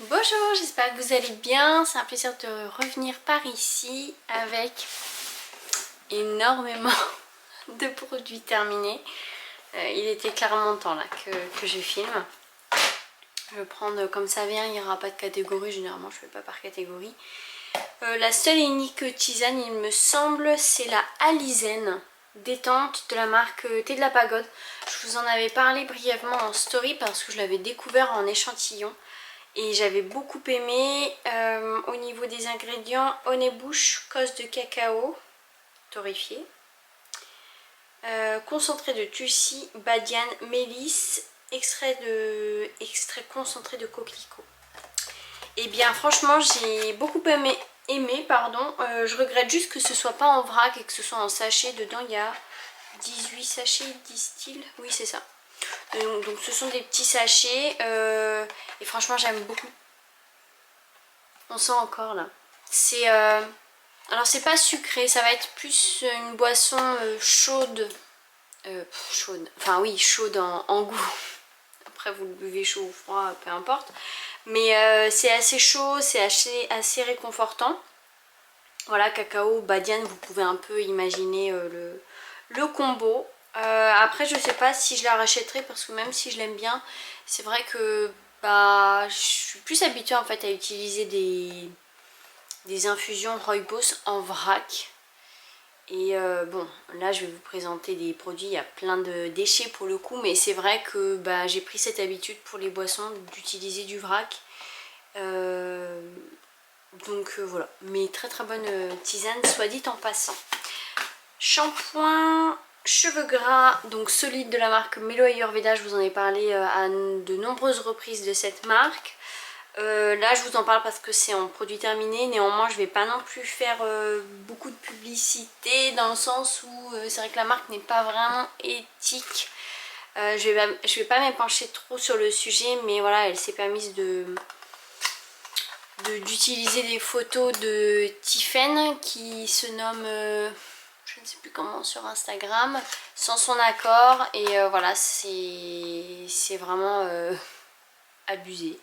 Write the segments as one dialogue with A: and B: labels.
A: Bonjour, j'espère que vous allez bien. C'est un plaisir de revenir par ici avec énormément de produits terminés. Il était clairement temps là que je filme. Je vais prendre comme ça vient, il n'y aura pas de catégorie, généralement je ne fais pas par catégorie. La seule et unique tisane, il me semble, c'est la Alizène détente de la marque Thé de la Pagode. Je vous en avais parlé brièvement en story parce que je l'avais découvert en échantillon. Et j'avais beaucoup aimé. Au niveau des ingrédients, honey-bush, cosse de cacao torréfié, concentré de tussi, badiane, mélisse, extrait concentré de coquelicot. Et bien franchement j'ai beaucoup aimé, je regrette juste que ce soit pas en vrac et que ce soit en sachet. Dedans il y a 18 sachets, disent-ils. Oui c'est ça. Donc ce sont des petits sachets et franchement j'aime beaucoup. On sent encore là. C'est alors c'est pas sucré, ça va être plus une boisson chaude. Chaude. Enfin oui, chaude en goût. Après vous le buvez chaud ou froid, peu importe. Mais c'est assez chaud, c'est assez réconfortant. Voilà, cacao, badiane, vous pouvez un peu imaginer le combo. Après je sais pas si je la rachèterai parce que même si je l'aime bien, c'est vrai que bah, je suis plus habituée en fait à utiliser des infusions Rooibos en vrac. Et bon, là je vais vous présenter des produits, il y a plein de déchets pour le coup, mais c'est vrai que bah, j'ai pris cette habitude pour les boissons d'utiliser du vrac. Donc voilà, mais très très bonne tisane, soit dit en passant. Shampoing cheveux gras, donc solide de la marque Melo Ayurveda, je vous en ai parlé à de nombreuses reprises de cette marque. Là je vous en parle parce que c'est en produit terminé, néanmoins je vais pas non plus faire beaucoup de publicité dans le sens où c'est vrai que la marque n'est pas vraiment éthique. Je vais pas m'épancher trop sur le sujet, mais voilà, elle s'est permise d'utiliser des photos de Tiffen qui se nomme je ne sais plus comment sur Instagram, sans son accord, et voilà, c'est vraiment abusé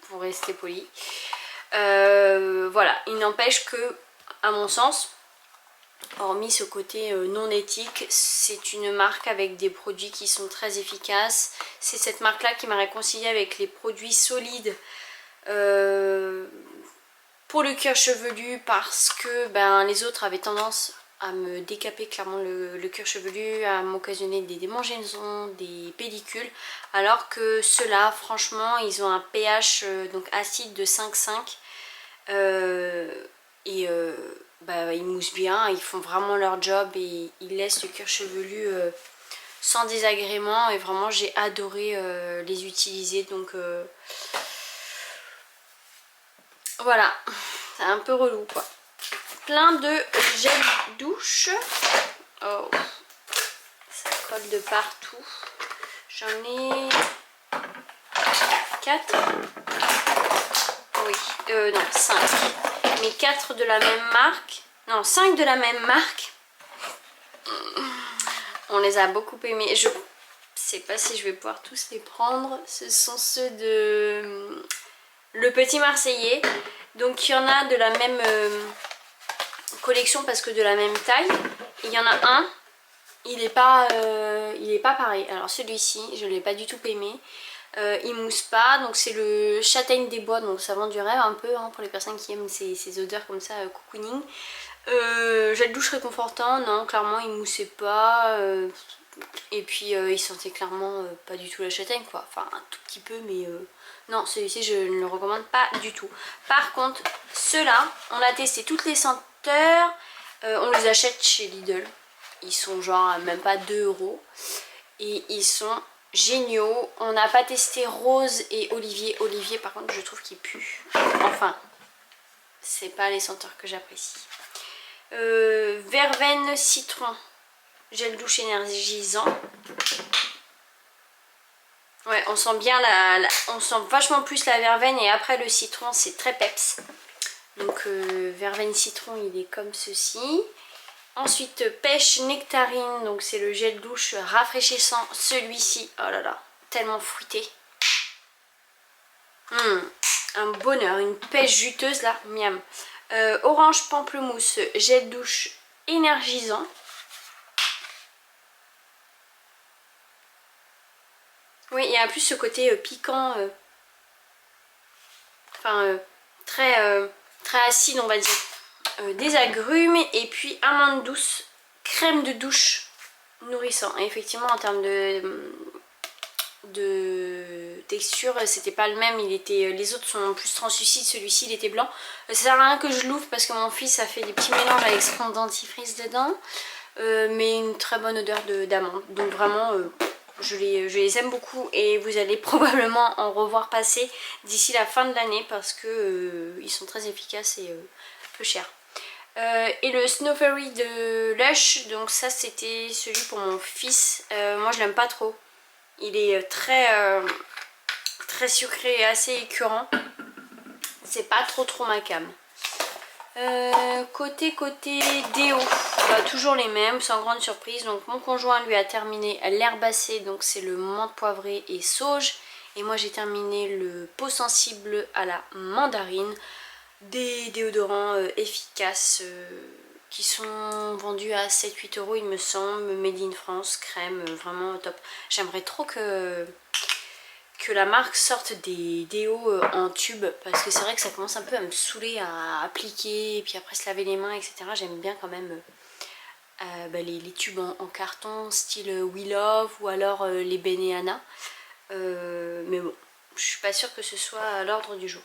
A: pour rester poli. Voilà, il n'empêche que à mon sens, hormis ce côté non éthique, c'est une marque avec des produits qui sont très efficaces. C'est cette marque là qui m'a réconciliée avec les produits solides pour le cuir chevelu, parce que ben, les autres avaient tendance à me décaper clairement le cuir chevelu, à m'occasionner des démangeaisons, des pellicules, alors que ceux-là franchement ils ont un pH donc acide de 5,5 et bah, ils moussent bien, ils font vraiment leur job et ils laissent le cuir chevelu sans désagrément, et vraiment j'ai adoré les utiliser. Donc voilà, c'est un peu relou quoi. Plein de gel douche. Oh, ça colle de partout. J'en ai 4. Oui, non, 5. Mais 4 de la même marque. Non, 5 de la même marque. On les a beaucoup aimés. Je sais pas si je vais pouvoir tous les prendre. Ce sont ceux de Le Petit Marseillais. Donc il y en a de la même collection parce que de la même taille. Il y en a un, il est pas pareil. Alors celui-ci, je l'ai pas du tout aimé. Il mousse pas, donc c'est le châtaigne des bois, donc ça vend du rêve un peu hein, pour les personnes qui aiment ces odeurs comme ça, cocooning. Gel douche réconfortant, non, clairement il moussait pas. Et puis il sentait clairement pas du tout la châtaigne quoi, enfin un tout petit peu, mais non, celui-ci je ne le recommande pas du tout. Par contre ceux-là, on a testé toutes les senteurs, on les achète chez Lidl, ils sont genre même pas 2 € et ils sont géniaux. On n'a pas testé rose et olivier par contre je trouve qu'il pue, enfin c'est pas les senteurs que j'apprécie. Verveine citron gel douche énergisant. Ouais, on sent bien on sent vachement plus la verveine, et après le citron c'est très peps. Donc verveine citron, il est comme ceci. Ensuite pêche nectarine, donc c'est le gel douche rafraîchissant. Celui-ci, oh là là, tellement fruité. un bonheur, une pêche juteuse là, miam. Orange pamplemousse, gel douche énergisant. Oui, il y a en plus ce côté piquant, enfin très acide on va dire. Des agrumes et puis amande douce, crème de douche nourrissant. Et effectivement en termes de texture c'était pas le même, les autres sont plus translucides, celui-ci il était blanc. Ça sert à rien que je l'ouvre parce que mon fils a fait des petits mélanges avec son dentifrice dedans, mais une très bonne odeur d'amande, donc vraiment je les aime beaucoup et vous allez probablement en revoir passer d'ici la fin de l'année parce que ils sont très efficaces et peu chers. Et le Snow Fairy de Lush, donc ça c'était celui pour mon fils. Moi je l'aime pas trop, il est très sucré et assez écœurant, c'est pas trop ma came. Côté déo, bah, toujours les mêmes sans grande surprise. Donc mon conjoint lui a terminé l'herbacée, donc c'est le menthe poivré et sauge, et moi j'ai terminé le peau sensible à la mandarine. Des déodorants efficaces qui sont vendus à 7-8 euros il me semble, made in France, crème, vraiment top. J'aimerais trop que la marque sorte des déos en tube parce que c'est vrai que ça commence un peu à me saouler à appliquer et puis après se laver les mains etc. J'aime bien quand même les tubes en carton style We Love ou alors les Benehana, mais bon je suis pas sûre que ce soit à l'ordre du jour.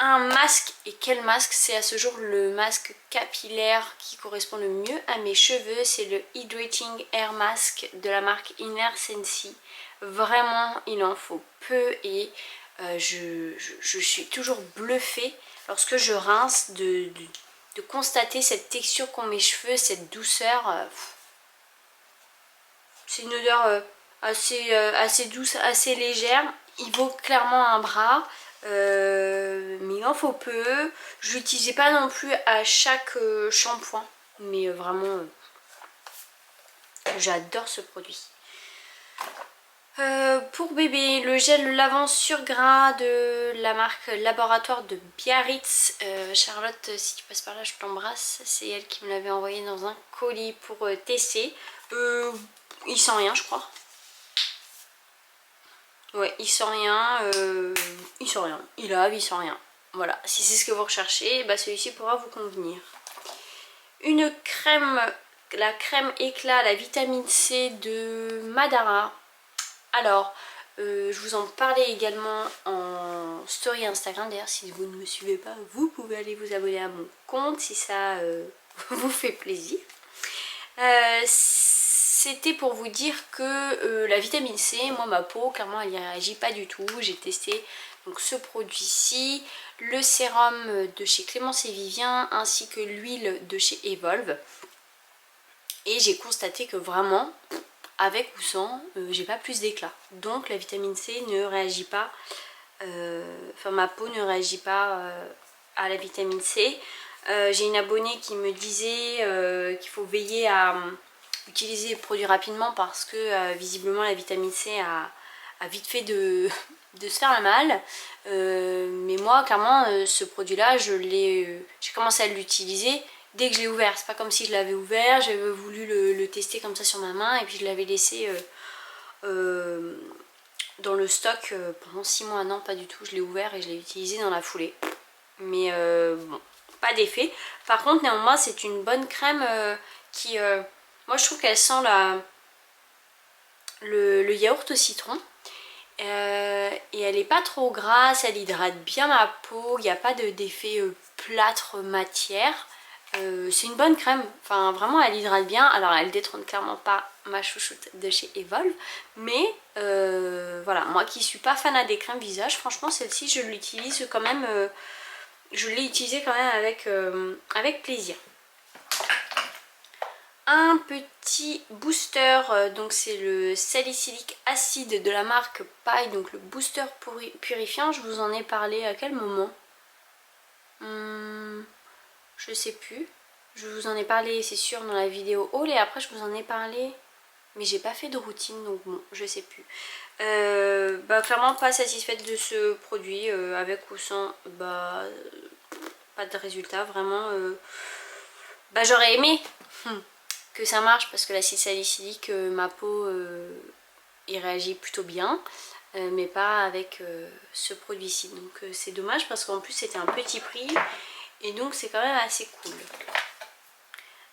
A: Un masque, et quel masque? C'est à ce jour le masque capillaire qui correspond le mieux à mes cheveux, c'est le Hydrating Hair Mask de la marque Inner Sensi. Vraiment il en faut peu et je suis toujours bluffée lorsque je rince de constater cette texture qu'ont mes cheveux, cette douceur. C'est une odeur assez douce, assez légère, il vaut clairement un bras. Mais il en faut peu. Je l'utilisais pas non plus à chaque shampoing, mais vraiment j'adore ce produit. Pour bébé, le gel lavant sur gras de la marque Laboratoire de Biarritz. Charlotte, si tu passes par là je t'embrasse, c'est elle qui me l'avait envoyé dans un colis pour tester. Il sent rien je crois. Ouais, il sent rien, il lave, il sent rien. Voilà, si c'est ce que vous recherchez, bah celui-ci pourra vous convenir. Une crème, la crème éclat, la vitamine C de Madara. Alors, je vous en parlais également en story Instagram. D'ailleurs, si vous ne me suivez pas, vous pouvez aller vous abonner à mon compte si ça vous fait plaisir. C'était pour vous dire que la vitamine C, moi ma peau clairement elle n'y réagit pas du tout. J'ai testé donc ce produit-ci, le sérum de chez Clémence et Vivien ainsi que l'huile de chez Evolve, et j'ai constaté que vraiment avec ou sans j'ai pas plus d'éclat. Donc la vitamine C ne réagit pas, enfin ma peau ne réagit pas à la vitamine C. J'ai une abonnée qui me disait qu'il faut veiller à utiliser les produits rapidement parce que visiblement la vitamine C a vite fait de se faire mal. Mais moi clairement ce produit là j'ai commencé à l'utiliser dès que je l'ai ouvert. C'est pas comme si je l'avais ouvert, j'avais voulu le tester comme ça sur ma main et puis je l'avais laissé dans le stock pendant 6 mois. Non pas du tout, je l'ai ouvert et je l'ai utilisé dans la foulée. Mais bon, pas d'effet. Par contre néanmoins c'est une bonne crème qui... moi je trouve qu'elle sent le yaourt au citron. Et elle est pas trop grasse, elle hydrate bien ma peau, il n'y a pas d'effet plâtre matière. C'est une bonne crème, enfin vraiment elle hydrate bien. Alors elle détrône clairement pas ma chouchoute de chez Evolve, mais voilà, moi qui suis pas fan des crèmes visage, franchement celle-ci je l'utilise quand même, je l'ai utilisée quand même avec plaisir. Un petit booster, donc c'est le salicylique acide de la marque Paille, donc le booster purifiant. Je vous en ai parlé à quel moment? Je sais plus. Je vous en ai parlé c'est sûr dans la vidéo haul et après je vous en ai parlé mais j'ai pas fait de routine donc bon je sais plus. Clairement pas satisfaite de ce produit, avec ou sans, pas de résultat, vraiment. J'aurais aimé que ça marche parce que l'acide salicylique, ma peau y réagit plutôt bien, mais pas avec ce produit-ci. Donc c'est dommage parce qu'en plus c'était un petit prix et donc c'est quand même assez cool.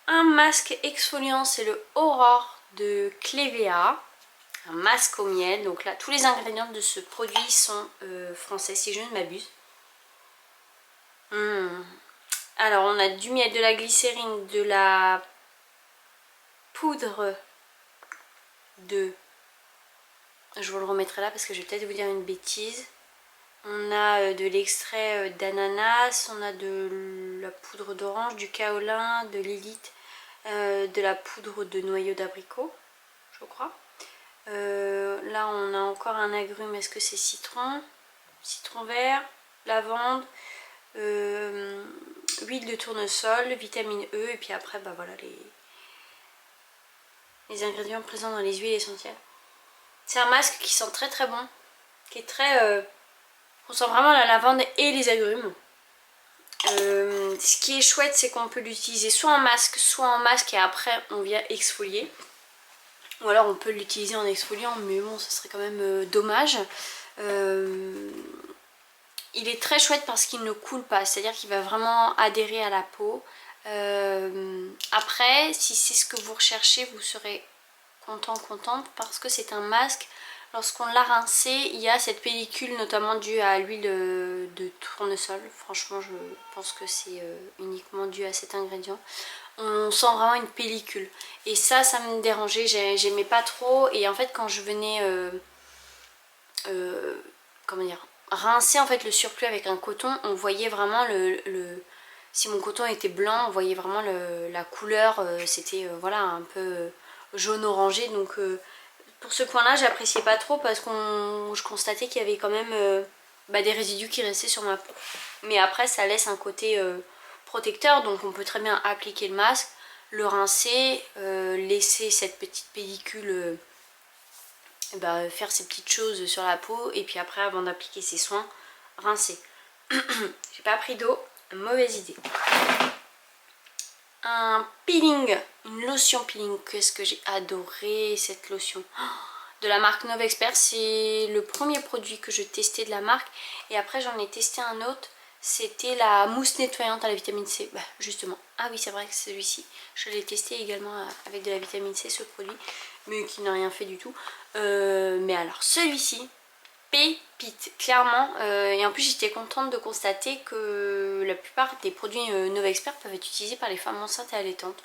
A: Un masque exfoliant, c'est le Aurore de Clevea. Un masque au miel. Donc là, tous les ingrédients de ce produit sont français, si je ne m'abuse. Alors, on a du miel, de la glycérine, de la poudre de... Je vous le remettrai là parce que je vais peut-être vous dire une bêtise. On a de l'extrait d'ananas, on a de la poudre d'orange, du kaolin, de l'élite, de la poudre de noyau d'abricot, je crois. Là on a encore un agrume, est-ce que c'est citron vert, lavande, huile de tournesol, vitamine E, et puis après voilà les ingrédients présents dans les huiles essentielles. C'est un masque qui sent très très bon, qui est très... on sent vraiment la lavande et les agrumes. Ce qui est chouette, c'est qu'on peut l'utiliser soit en masque et après on vient exfolier. Ou alors on peut l'utiliser en exfoliant, mais bon, ça serait quand même dommage. Il est très chouette parce qu'il ne coule pas, c'est-à-dire qu'il va vraiment adhérer à la peau. Après, si c'est ce que vous recherchez, vous serez contente parce que c'est un masque. Lorsqu'on l'a rincé, il y a cette pellicule notamment due à l'huile de tournesol. Franchement, je pense que c'est uniquement dû à cet ingrédient. On sent vraiment une pellicule. Et ça me dérangeait, j'aimais pas trop. Et en fait, quand je venais comment dire, rincer en fait le surplus avec un coton, on voyait vraiment si mon coton était blanc, on voyait vraiment la couleur. C'était voilà, un peu jaune orangé. Donc pour ce point là j'appréciais pas trop parce que je constatais qu'il y avait quand même des résidus qui restaient sur ma peau. Mais après ça laisse un côté protecteur, donc on peut très bien appliquer le masque, le rincer, laisser cette petite pellicule faire ses petites choses sur la peau, et puis après avant d'appliquer ses soins, rincer. J'ai pas pris d'eau, mauvaise idée. Un peeling, une lotion peeling, qu'est-ce que j'ai adoré cette lotion, de la marque Novexpert. C'est le premier produit que je testais de la marque, et après j'en ai testé un autre, c'était la mousse nettoyante à la vitamine C. Justement, ah oui c'est vrai que celui-ci, je l'ai testé également avec de la vitamine C, ce produit, mais qui n'a rien fait du tout. Mais alors celui-ci, pépite, clairement. Et en plus j'étais contente de constater que la plupart des produits Novexpert peuvent être utilisés par les femmes enceintes et allaitantes.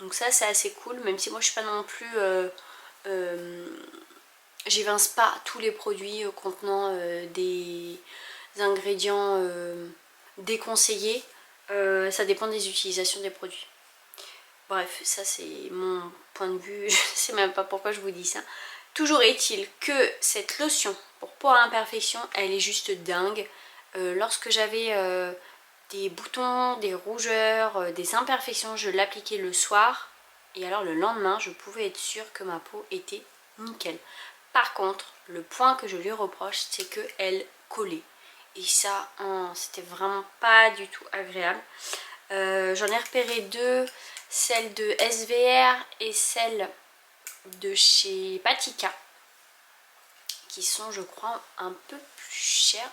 A: Donc ça c'est assez cool, même si moi je suis pas non plus... j'évince pas tous les produits contenant des ingrédients déconseillés. Ça dépend des utilisations des produits. Bref, ça c'est mon point de vue, je sais même pas pourquoi je vous dis ça. Toujours est-il que cette lotion pour peau à imperfection, elle est juste dingue. Lorsque j'avais des boutons, des rougeurs, des imperfections, je l'appliquais le soir. Et alors le lendemain, je pouvais être sûre que ma peau était nickel. Par contre, le point que je lui reproche, c'est qu'elle collait. Et ça, c'était vraiment pas du tout agréable. J'en ai repéré deux, celle de SVR et celle de chez Patika, qui sont je crois un peu plus chères,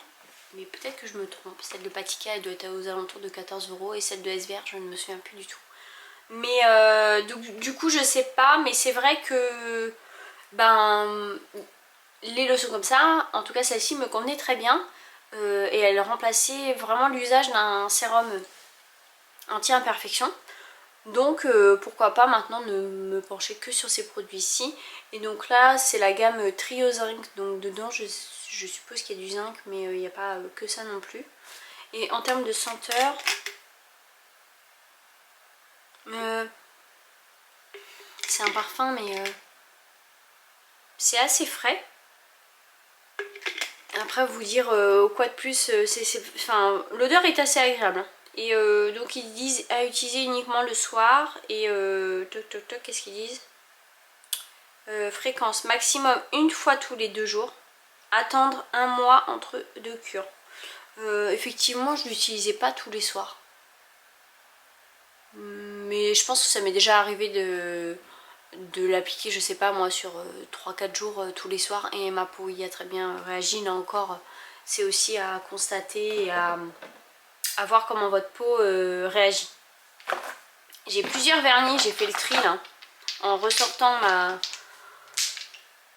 A: mais peut-être que je me trompe. Celle de Patika elle doit être aux alentours de 14 € et celle de SVR je ne me souviens plus du tout. Mais du coup je sais pas, mais c'est vrai que les lotions comme ça, en tout cas celle-ci me convenait très bien, et elle remplaçait vraiment l'usage d'un sérum anti-imperfection. Donc pourquoi pas maintenant ne me pencher que sur ces produits-ci. Et donc là c'est la gamme Trio Zinc, donc dedans je suppose qu'il y a du zinc, mais il n'y a pas que ça non plus. Et en termes de senteur, c'est un parfum mais c'est assez frais. Après vous dire quoi de plus, l'odeur est assez agréable, hein. Et donc ils disent à utiliser uniquement le soir. Et qu'est-ce qu'ils disent, Fréquence maximum une fois tous les 2 jours. Attendre 1 mois entre 2 cures. Effectivement, je ne l'utilisais pas tous les soirs. Mais je pense que ça m'est déjà arrivé de l'appliquer, je sais pas moi, sur 3-4 jours tous les soirs. Et ma peau y a très bien réagi. Là encore, c'est aussi à constater et à voir comment votre peau réagit. J'ai plusieurs vernis, j'ai fait le tri là. En ressortant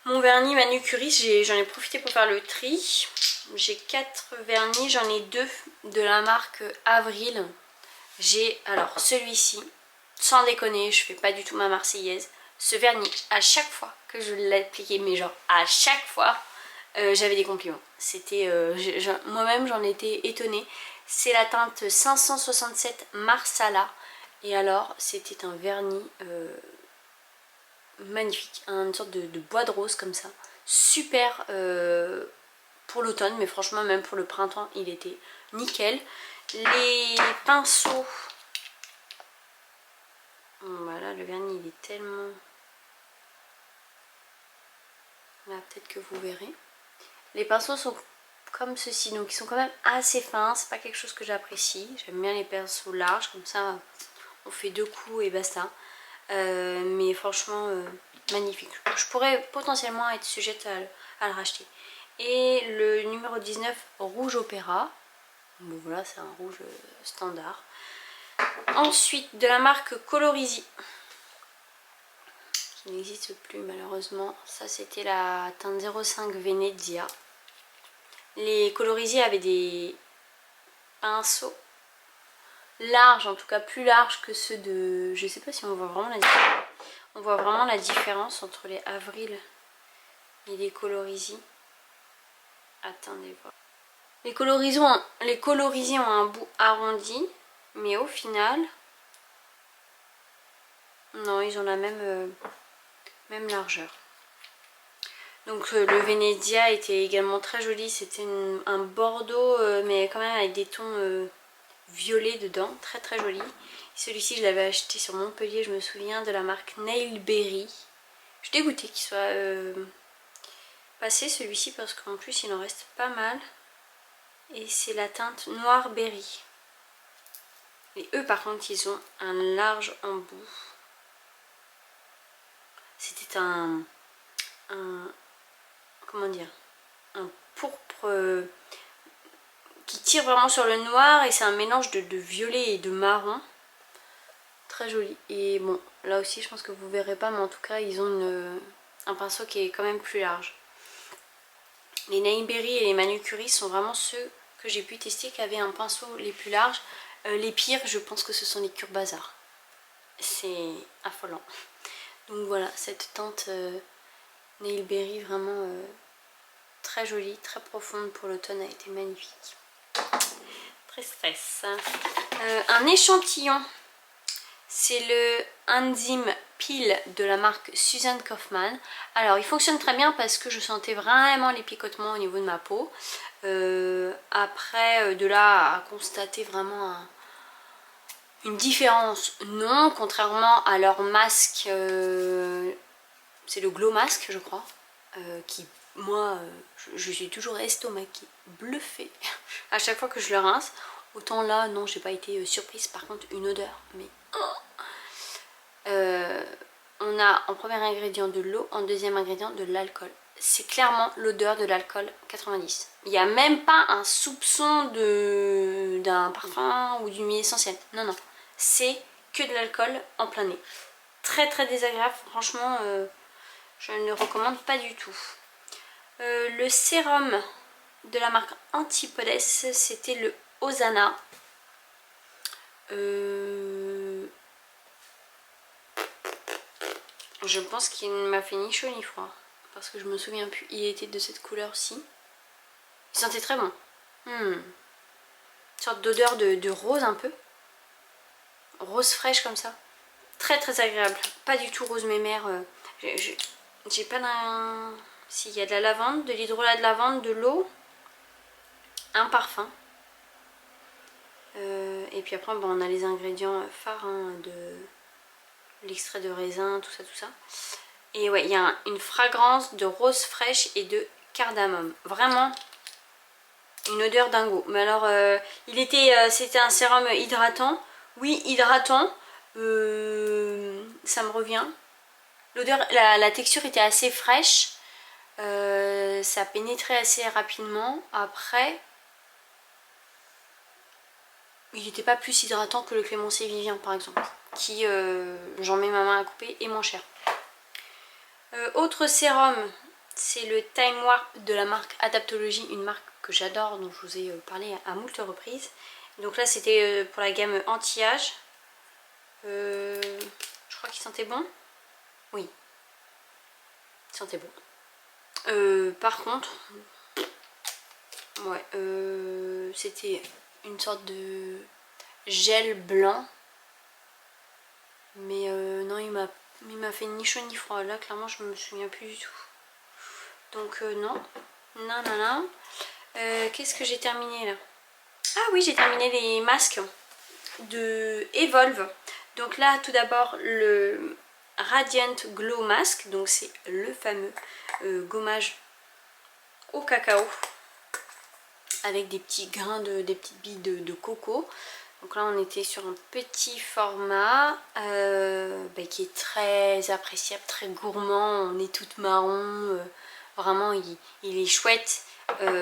A: mon vernis Manucuris, j'en ai profité pour faire le tri. J'ai 4 vernis, j'en ai 2 de la marque Avril. J'ai alors celui-ci, sans déconner, je fais pas du tout ma marseillaise. Ce vernis, à chaque fois que je l'appliquais, mais genre à chaque fois, j'avais des compliments. C'était, moi-même j'en étais étonnée. C'est la teinte 567 Marsala. Et alors, c'était un vernis magnifique, une sorte de bois de rose comme ça. Super pour l'automne, mais franchement même pour le printemps, il était nickel. Les pinceaux, voilà, le vernis il est tellement... Là peut-être que vous verrez. Les pinceaux sont comme ceci, donc ils sont quand même assez fins, c'est pas quelque chose que j'apprécie. J'aime bien les pinceaux larges, comme ça on fait 2 coups et basta. Mais franchement magnifique. Je pourrais potentiellement être sujette à le racheter. Et le numéro 19, rouge opéra. Bon voilà, c'est un rouge standard. Ensuite de la marque Colorisi, qui n'existe plus malheureusement. Ça c'était la teinte 05 Venezia. Les Colorisi avaient des pinceaux larges, en tout cas plus larges que ceux de... Je sais pas si on voit vraiment la différence. On voit vraiment la différence entre les Avril et les Colorisi. Attendez voir. Les Colorisi ont un bout arrondi, mais au final, non, ils ont la même largeur. Donc le Venezia était également très joli. C'était un bordeaux, mais quand même avec des tons violets dedans, très très joli. Celui-ci, je l'avais acheté sur Montpellier, je me souviens, de la marque Nailberry. Je suis dégoûtée qu'il soit passé celui-ci parce qu'en plus il en reste pas mal. Et c'est la teinte Noir Berry. Et eux par contre ils ont un large embout. C'était comment dire, un pourpre qui tire vraiment sur le noir, et c'est un mélange de violet et de marron. Très joli. Et bon, là aussi je pense que vous verrez pas, mais en tout cas ils ont un pinceau qui est quand même plus large. Les Nailberry et les Manucuris sont vraiment ceux que j'ai pu tester qui avaient un pinceau les plus larges. Les pires, je pense que ce sont les Cure Bazar. C'est affolant. Donc voilà, cette teinte Nailberry vraiment très jolie, très profonde pour l'automne, a été magnifique. Très stress. Un échantillon, c'est le Enzyme Peel de la marque Susan Kaufman. Alors il fonctionne très bien parce que je sentais vraiment les picotements au niveau de ma peau. Après de là à constater vraiment une différence, non, contrairement à leur masque, c'est le Glow Mask je crois, qui moi je suis toujours estomaquée, bluffée à chaque fois que je le rince. Autant là non, j'ai pas été surprise. Par contre une odeur, mais on a en premier ingrédient de l'eau, en deuxième ingrédient de l'alcool. C'est clairement l'odeur de l'alcool 90. Il n'y a même pas un soupçon d'un parfum ou d'une huile essentielle. Non, non. C'est que de l'alcool en plein nez. Très très désagréable. Franchement, je ne le recommande pas du tout. Le sérum de la marque Antipodes, c'était le Osana. Je pense qu'il ne m'a fait ni chaud ni froid, parce que je me souviens plus. Il était de cette couleur-ci. Il sentait très bon. Une sorte d'odeur de rose un peu. Rose fraîche comme ça. Très très agréable. Pas du tout rose mémère. J'ai pas d'un... Si, il y a de la lavande, de l'hydrolat de lavande, de l'eau, un parfum. Et puis après bon, on a les ingrédients phares, hein, de l'extrait de raisin, tout ça, tout ça. Et ouais, il y a une fragrance de rose fraîche et de cardamome. Vraiment une odeur dingo. Mais alors, c'était un sérum hydratant. Oui, hydratant. Ça me revient. L'odeur, la texture était assez fraîche. Ça pénétrait assez rapidement. Après, il n'était pas plus hydratant que le Clémenceau Vivien par exemple. Qui, j'en mets ma main à couper, est moins cher. Autre sérum, c'est le Time Warp de la marque Adaptologie, une marque que j'adore, dont je vous ai parlé à moult reprises. Donc là c'était pour la gamme anti-âge. Je crois qu'il sentait bon. Oui, il sentait bon. Par contre, ouais, c'était une sorte de gel blanc. Mais non, il m'a fait ni chaud ni froid. Là, clairement, je me souviens plus du tout. Donc non. Non, non, non. Qu'est-ce que j'ai terminé là? Ah oui, j'ai terminé les masques de Evolve. Donc là, tout d'abord, le Radiant Glow Mask. Donc c'est le fameux gommage au cacao. Avec des petits grains, des petites billes de coco. Donc là on était sur un petit format qui est très appréciable, très gourmand. On est toute marron. Vraiment il est chouette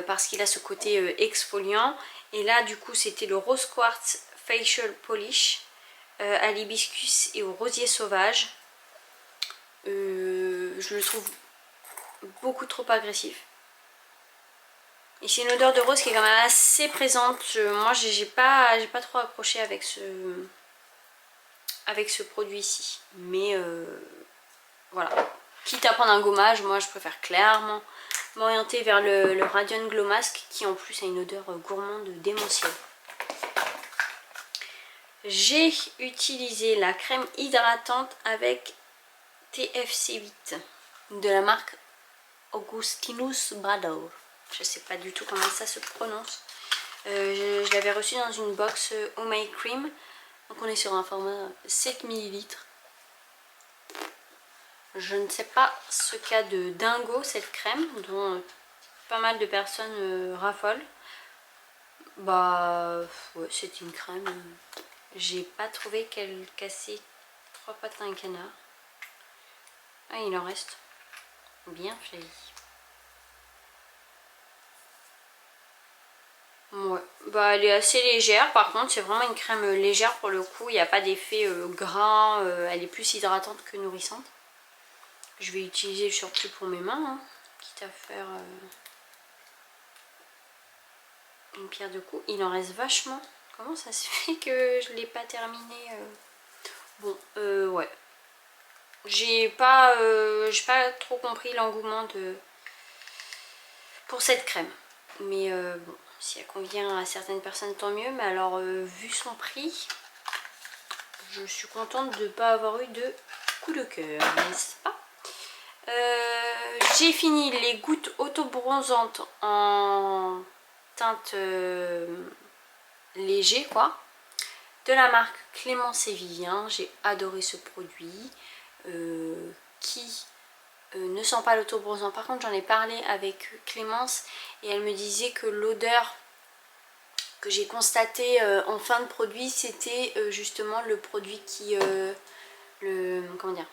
A: parce qu'il a ce côté exfoliant. Et là du coup c'était le Rose Quartz Facial Polish à l'hibiscus et au rosier sauvage. Je le trouve beaucoup trop agressif. Et c'est une odeur de rose qui est quand même assez présente. Moi j'ai pas trop accroché avec ce produit ici. Mais voilà. Quitte à prendre un gommage, moi je préfère clairement m'orienter vers le Radiant Glow Mask qui en plus a une odeur gourmande démentielle. J'ai utilisé la crème hydratante avec TFC8 de la marque Augustinus Bader. Je sais pas du tout comment ça se prononce. Je l'avais reçu dans une box Oh My Cream. Donc on est sur un format 7 ml. Je ne sais pas ce qu'a de dingo cette crème, dont pas mal de personnes raffolent. Bah ouais, c'est une crème. J'ai pas trouvé qu'elle cassait 3 pattes à un canard. Ah, il en reste. Bien fait. Ouais, bah elle est assez légère. Par contre, c'est vraiment une crème légère pour le coup. Il n'y a pas d'effet gras. Elle est plus hydratante que nourrissante. Je vais utiliser le surplus pour mes mains, hein, quitte à faire une pierre de coups. Il en reste vachement. Comment ça se fait que je ne l'ai pas terminé Bon, ouais. J'ai pas trop compris l'engouement pour cette crème. Mais bon, si elle convient à certaines personnes, tant mieux. Mais alors, vu son prix, je suis contente de ne pas avoir eu de coup de cœur, n'est-ce pas? J'ai fini les gouttes auto-bronzantes en teinte léger, quoi, de la marque Clémenceau Vivien. J'ai adoré ce produit qui ne sent pas l'auto-bronzant. Par contre, j'en ai parlé avec Clémence et elle me disait que l'odeur que j'ai constatée en fin de produit, c'était justement le produit qui... comment dire,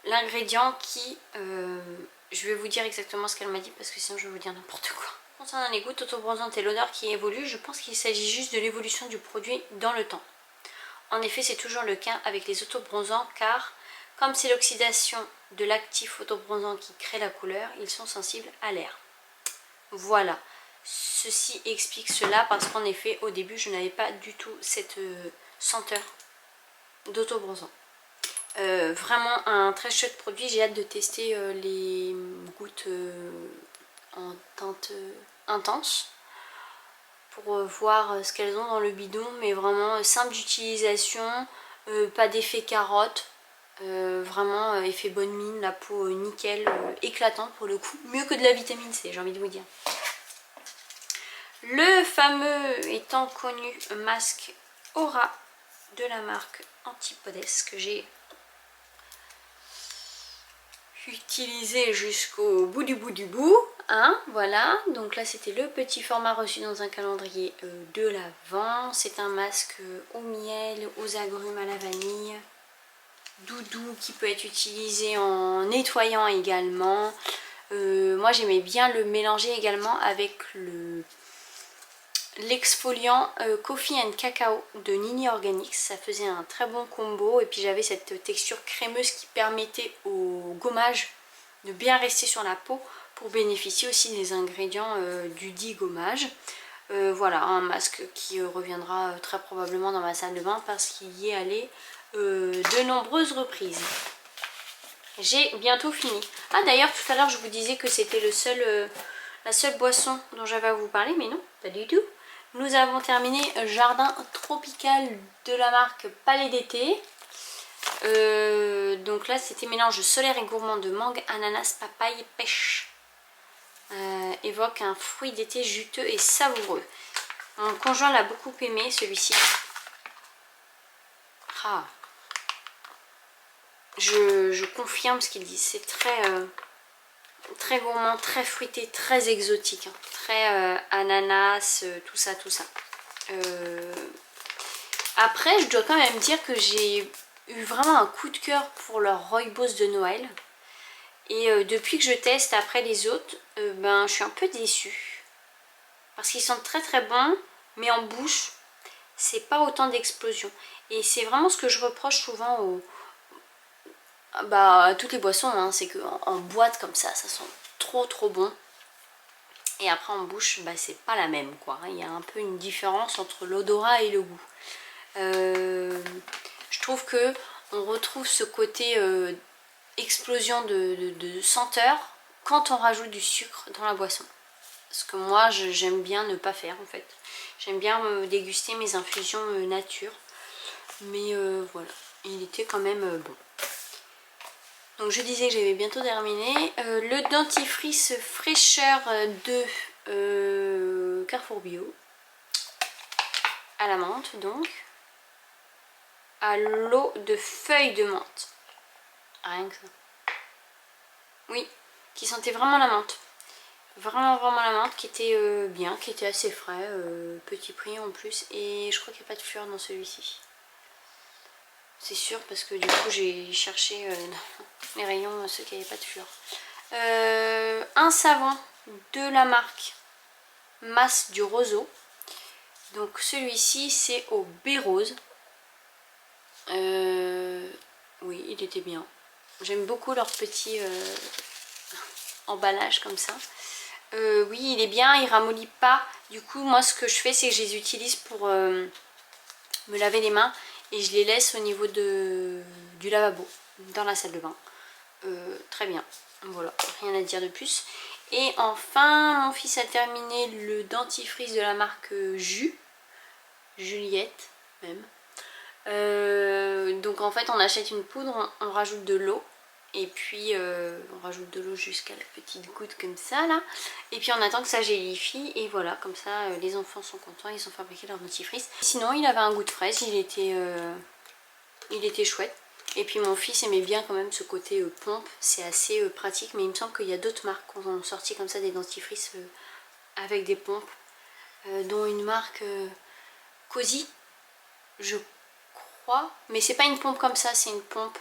A: l'ingrédient qui... je vais vous dire exactement ce qu'elle m'a dit parce que sinon je vais vous dire n'importe quoi. Concernant les gouttes auto-bronzantes et l'odeur qui évolue, je pense qu'il s'agit juste de l'évolution du produit dans le temps. En effet, c'est toujours le cas avec les auto-bronzants car comme c'est l'oxydation de l'actif auto-bronzant qui crée la couleur, ils sont sensibles à l'air. Voilà. Ceci explique cela parce qu'en effet, au début, je n'avais pas du tout cette senteur d'auto-bronzant. Vraiment un très chouette produit. J'ai hâte de tester les gouttes en teinte intense pour voir ce qu'elles ont dans le bidon, mais vraiment simple d'utilisation, pas d'effet carotte, vraiment effet bonne mine, la peau nickel, éclatante pour le coup, mieux que de la vitamine C, j'ai envie de vous dire. Le fameux et tant connu masque Aura de la marque Antipodes que j'ai utilisé jusqu'au bout du bout du bout. Hein, voilà, donc là c'était le petit format reçu dans un calendrier de l'Avent. C'est un masque au miel, aux agrumes, à la vanille, doudou, qui peut être utilisé en nettoyant également. Moi j'aimais bien le mélanger également avec l'exfoliant Coffee and Cacao de Nini Organics. Ça faisait un très bon combo et puis j'avais cette texture crémeuse qui permettait au gommage de bien rester sur la peau pour bénéficier aussi des ingrédients du dit gommage. Voilà, un masque qui reviendra très probablement dans ma salle de bain parce qu'il y est allé de nombreuses reprises. J'ai bientôt fini. Ah d'ailleurs tout à l'heure je vous disais que c'était la seule boisson dont j'avais à vous parler, mais non, pas du tout. Nous avons terminé Jardin Tropical de la marque Palais d'été. Donc là c'était mélange solaire et gourmand de mangue, ananas, papaye, pêche. Évoque un fruit d'été juteux et savoureux. Mon conjoint l'a beaucoup aimé celui-ci. Ah. Je confirme ce qu'il dit, c'est très gourmand, très fruité, très exotique, hein. Très ananas, tout ça. Après je dois quand même dire que j'ai eu vraiment un coup de cœur pour leur rooibos de Noël. Et depuis que je teste après les autres, ben, je suis un peu déçue. Parce qu'ils sont très bons, mais en bouche, c'est pas autant d'explosion. Et c'est vraiment ce que je reproche souvent à toutes les boissons, hein, c'est qu'en boîte comme ça sent trop bon. Et après en bouche, bah, c'est pas la même quoi. Il y a un peu une différence entre l'odorat et le goût. Je trouve que on retrouve ce côté explosion de senteur quand on rajoute du sucre dans la boisson. Ce que moi j'aime bien ne pas faire en fait. J'aime bien déguster mes infusions nature. Mais voilà, il était quand même bon. Donc je disais que j'avais bientôt terminé. Le dentifrice fraîcheur de Carrefour Bio. À la menthe donc. À l'eau de feuilles de menthe. Rien que ça. Oui, qui sentait vraiment la menthe. Vraiment la menthe, qui était bien, qui était assez frais, petit prix en plus. Et je crois qu'il n'y a pas de fleurs dans celui-ci. C'est sûr parce que du coup j'ai cherché dans les rayons ceux qui n'avaient pas de fleurs. Un savon de la marque Masse du Roseau. Donc celui-ci c'est au baie rose. Oui, il était bien. J'aime beaucoup leur petit emballage comme ça. Oui, il est bien, il ramollit pas. Du coup, moi ce que je fais, c'est que je les utilise pour me laver les mains et je les laisse au niveau du lavabo, dans la salle de bain. Très bien, voilà, rien à dire de plus. Et enfin, mon fils a terminé le dentifrice de la marque Juliette même. Donc en fait on achète une poudre, on rajoute de l'eau et puis on rajoute de l'eau jusqu'à la petite goutte comme ça là, et puis on attend que ça gélifie et voilà, comme ça les enfants sont contents, ils ont fabriqué leur dentifrice. Sinon il avait un goût de fraise, il était chouette. Et puis mon fils aimait bien quand même ce côté pompe, c'est assez pratique, mais il me semble qu'il y a d'autres marques qui ont sorti comme ça des dentifrices avec des pompes, dont une marque Cozy, je crois, mais c'est pas une pompe comme ça, c'est une pompe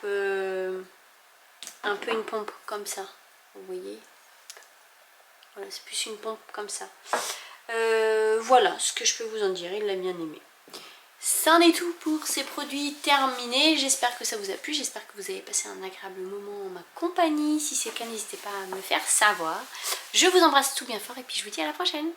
A: un peu une pompe comme ça, vous voyez, voilà, c'est plus une pompe comme ça. Voilà ce que je peux vous en dire, il l'a bien aimé. C'en est tout pour ces produits terminés. J'espère que ça vous a plu, j'espère que vous avez passé un agréable moment en ma compagnie. Si c'est le cas, n'hésitez pas à me le faire savoir. Je vous embrasse tout bien fort et puis je vous dis à la prochaine.